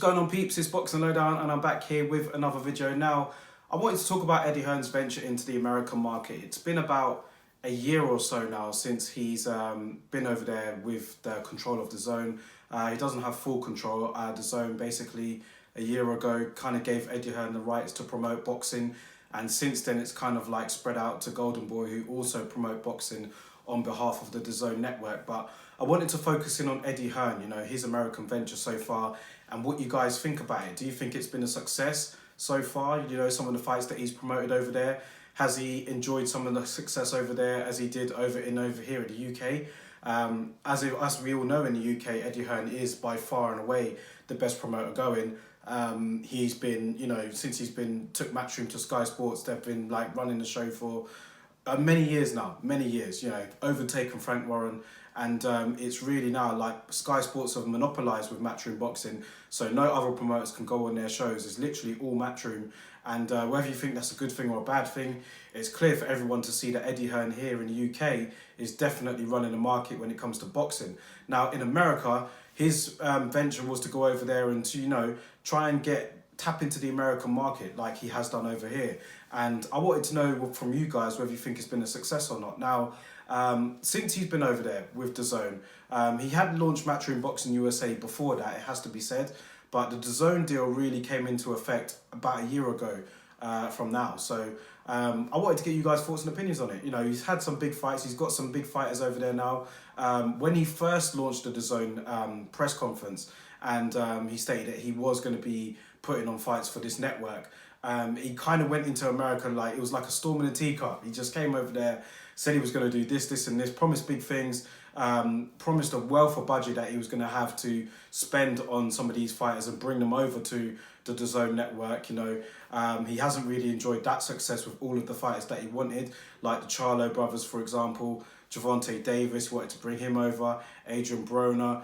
going on, peeps? It's Boxing Lowdown, and I'm back here with another video. Now, I wanted to talk about Eddie Hearn's venture into the American market. It's been about a year or so now since he's been over there with the control of the zone. He doesn't have full control. The zone basically a year ago kind of gave Eddie Hearn the rights to promote boxing, and since then it's kind of like spread out to Golden Boy, who also promote boxing on behalf of the DAZN network. But I wanted to focus in on Eddie Hearn, you know, his American venture so far, and what you guys think about it. Do you think it's been a success so far? You know, some of the fights that he's promoted over there. Has he enjoyed some of the success over there as he did over here in the UK? As we all know, in the UK, Eddie Hearn is by far and away the best promoter going. He's been, you know, since took Matchroom to Sky Sports, they've been like running the show for many years now, you know, overtaken Frank Warren, and it's really now like Sky Sports have monopolised with Matchroom Boxing, so no other promoters can go on their shows. It's literally all Matchroom, and whether you think that's a good thing or a bad thing, it's clear for everyone to see that Eddie Hearn here in the UK is definitely running the market when it comes to boxing. Now in America, his venture was to go over there and to, you know, try and tap into the American market like he has done over here. And I wanted to know from you guys whether you think it's been a success or not. Now, since he's been over there with DAZN, he had launched Matchroom Boxing USA before that, it has to be said, but the DAZN deal really came into effect about a year ago from now. So I wanted to get you guys' thoughts and opinions on it. You know, he's had some big fights, he's got some big fighters over there now. When he first launched the DAZN press conference, and he stated that he was going to be putting on fights for this network, he kind of went into America like it was like a storm in a teacup. He just came over there, said he was going to do this, this and this, promised big things, promised a wealth of budget that he was going to have to spend on some of these fighters and bring them over to the DAZN network. You know, he hasn't really enjoyed that success with all of the fighters that he wanted, like the Charlo brothers, for example, Javante Davis, he wanted to bring him over, Adrian Broner.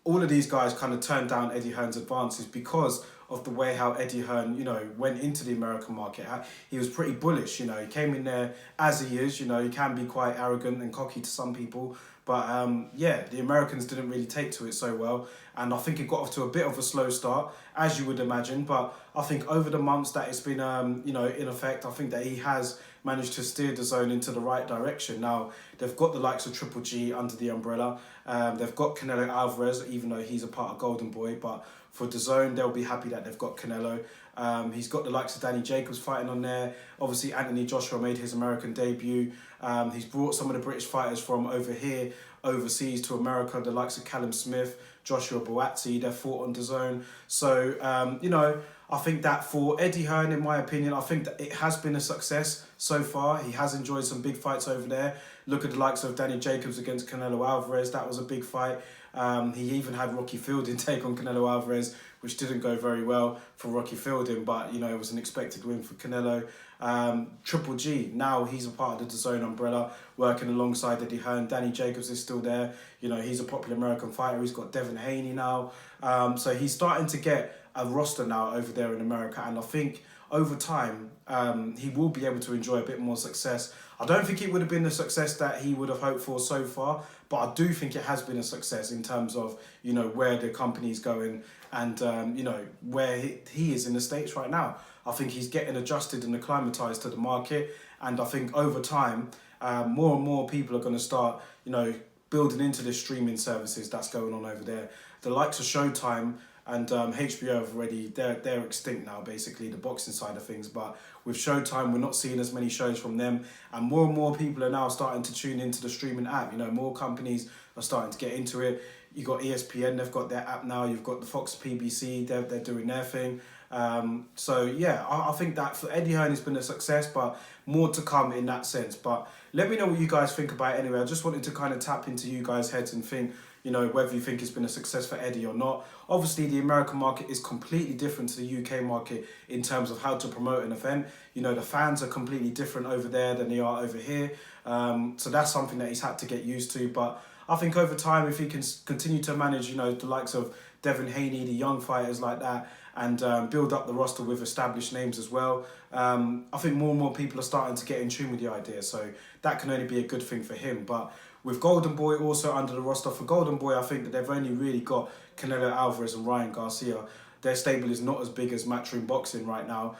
All of these guys kind of turned down Eddie Hearn's advances because of the way how Eddie Hearn, you know, went into the American market. He was pretty bullish, you know, he came in there as he is, you know, he can be quite arrogant and cocky to some people, but yeah, the Americans didn't really take to it so well, and I think it got off to a bit of a slow start, as you would imagine, but I think over the months that it's been, you know, in effect, I think that he has managed to steer DAZN into the right direction. Now, they've got the likes of Triple G under the umbrella, they've got Canelo Alvarez, even though he's a part of Golden Boy, but for DAZN, they'll be happy that they've got Canelo. He's got the likes of Danny Jacobs fighting on there. Obviously, Anthony Joshua made his American debut. He's brought some of the British fighters from over here, overseas to America, the likes of Callum Smith, Joshua Buatsi, they've fought on DAZN. So, you know, I think that for Eddie Hearn, in my opinion, I think that it has been a success so far. He has enjoyed some big fights over there. Look at the likes of Danny Jacobs against Canelo Alvarez. That was a big fight. He even had Rocky Fielding take on Canelo Alvarez, which didn't go very well for Rocky Fielding, but, you know, it was an expected win for Canelo. Triple G, now he's a part of the DAZN umbrella, working alongside Eddie Hearn. Danny Jacobs is still there. You know, he's a popular American fighter. He's got Devin Haney now. So he's starting to get a roster now over there in America, and I think over time he will be able to enjoy a bit more success. I don't think it would have been the success that he would have hoped for so far, but I do think it has been a success in terms of, you know, where the company's going and you know, where he is in the States right now. I think he's getting adjusted and acclimatized to the market, and I think over time more and more people are going to start, you know, building into the streaming services that's going on over there. The likes of Showtime and HBO have already, they're extinct now, basically, the boxing side of things. But with Showtime, we're not seeing as many shows from them. And more people are now starting to tune into the streaming app. You know, more companies are starting to get into it. You've got ESPN, they've got their app now. You've got the Fox PBC, they're doing their thing. So, yeah, I think that for Eddie Hearn has been a success, but more to come in that sense. But let me know what you guys think about it anyway. I just wanted to kind of tap into you guys' heads and think, you know, whether you think it's been a success for Eddie or not. Obviously, the American market is completely different to the UK market in terms of how to promote an event. You know, the fans are completely different over there than they are over here. So that's something that he's had to get used to. But I think over time, if he can continue to manage, you know, the likes of Devin Haney, the young fighters like that, and build up the roster with established names as well. I think more and more people are starting to get in tune with the idea, so that can only be a good thing for him. But with Golden Boy also under the roster, for Golden Boy, I think that they've only really got Canelo Alvarez and Ryan Garcia. Their stable is not as big as Matchroom Boxing right now.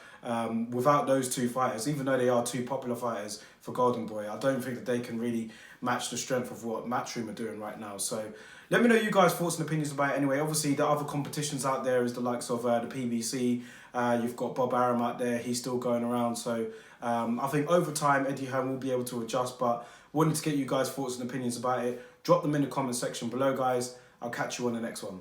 Without those two fighters, even though they are two popular fighters for Golden Boy, I don't think that they can really match the strength of what Matchroom are doing right now. So let me know you guys' thoughts and opinions about it anyway. Obviously, the other competitions out there is the likes of the PBC. You've got Bob Arum out there. He's still going around. So I think over time, Eddie Hearn will be able to adjust. But wanted to get you guys' thoughts and opinions about it. Drop them in the comment section below, guys. I'll catch you on the next one.